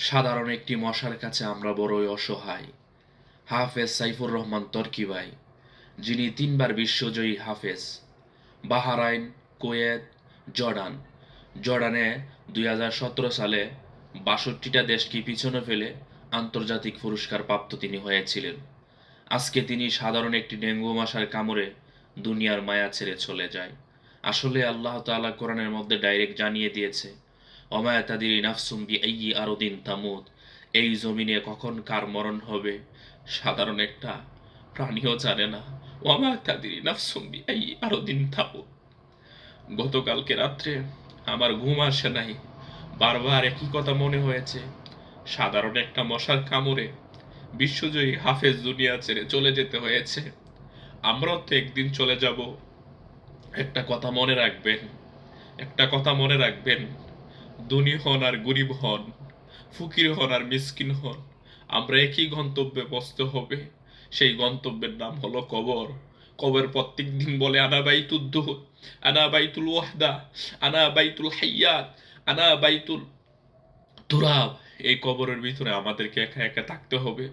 সাধারণ একটি মশার কাছে আমরা বড়ই অসহায়। হাফেজ সাইফুর রহমান তর্কি ভাই, যিনি 3বার বিশ্বজয়ী হাফেজ। Bahrain, Kuwait, Jordan. জর্ডানে 2017 সালে 62টা দেশকে পিছনে ফেলে আন্তর্জাতিক পুরস্কার প্রাপ্ত তিনি হয়েছিলেন। আজকে তিনি সাধারণ একটি ডেঙ্গু মশার কামড়ে দুনিয়ার মায়া ছেড়ে চলে যায়। আসলে আল্লাহ তাআলা কোরআনের মধ্যে ডাইরেক্ট জানিয়ে দিয়েছে, ওমা তাদরি নাফসুম বিআইয়ি আরদিন তামুত। এই জমিনে কখন কার মরণ হবে সাধারণ একটা প্রাণীও জানে না। ওমা তাদরি নাফসুম বিআইয়ি আরদিন তামুত। গতকালকে রাত্রে আমার ঘুম আসে নাই, বারবার একই কথা মনে হয়েছে। সাধারণ একটা মশার কামড়ে বিশ্বজয়ী হাফেজ দুনিয়া ছেড়ে চলে যেতে হয়েছে। আমরাও তো একদিন চলে যাব। একটা কথা মনে রাখবেন, একটা কথা মনে রাখবেন, ধনী হন আর গরিব হন, ফকির হন আর মিসকিন হন, আমরা একই গন্তব্যে পৌঁছতে হবে। সেই গন্তব্যের নাম হলো কবর। কবর প্রত্যেক দিন বলে, আনা বাইতুদ দুহুর, আনা বাইতুল ওয়াহদা, আনা বাইতুল হাইয়াত, আনা বাইতুল তুরাব। এই কবরের ভিতরে আমাদেরকে একা একা থাকতে হবে।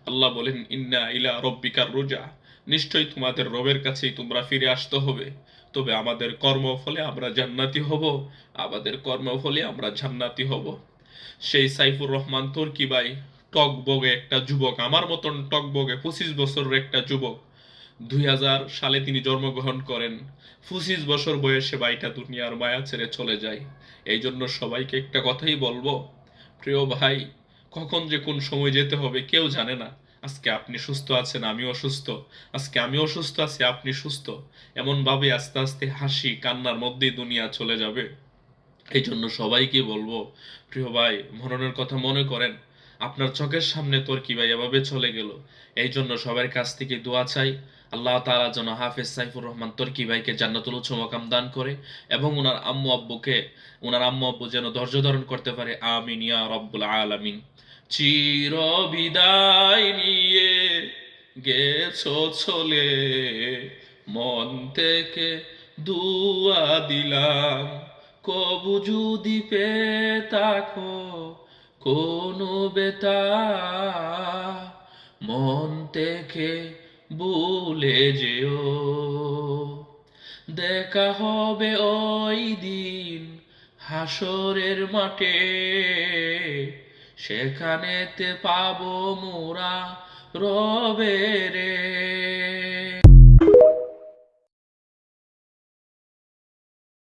আল্লাহ বলেন, ইন্না ইলা রব্বিকার রুজা, নিশ্চয়ই তোমাদের রবের কাছেই তোমরা ফিরে আসতে হবে। তবে আমাদের কর্মফলে আমরা জান্নাতি হব, আমাদের কর্মফলে আমরা জান্নাতি হব। সেই সাইফুর রহমান তুর্কি ভাই, টকবগে একটা যুবক, আমার মতন টকবগে 25 বছরের একটা যুবক। 2000 সালে তিনি জন্মগ্রহণ করেন। 25 বছর বয়সে ভাইটা দুনিয়ার মায়া ছেড়ে চলে যায়। এই জন্য সবাইকে একটা কথাই বলবো, প্রিয় ভাই, কখন যে কোন সময় যেতে হবে কেউ জানে না। আজকে আপনি সুস্থ আছেন, আমি অসুস্থ। আজকে আমি অসুস্থ আছি, আপনি সুস্থ। এমন ভাবে আস্তে আস্তে হাসি কান্নার মধ্যেই দুনিয়া চলে যাবে। এই জন্য সবাইকে বলবো, প্রিয় ভাই, মরণের কথা মনে করেন। আপনার চোখের সামনে তর্কি ভাই এভাবে চলে গেল। এই জন্য সবার কাছ থেকে দোয়া চাই, আল্লাহ তাআলা যেন হাফেজ সাইফুর রহমান তর্কি ভাইকে জান্নাতুল উচ্চ মাকাম দান করে, এবং ওনার আম্মু আব্বু যেন ধৈর্য ধারণ করতে পারে। আমিন ইয়া রব্বুল আলামিন। চির বিদায় নিয়ে গেছো চলে, মন থেকে দুয়া দিলাম, কবু যদি পেয়ে থাকো কোনো বেতা, মন থেকে ভুলে যেও। দেখা হবে ওই দিন হাসরের মাঠে, সেখানেতে পাবো মোরা রবেরে।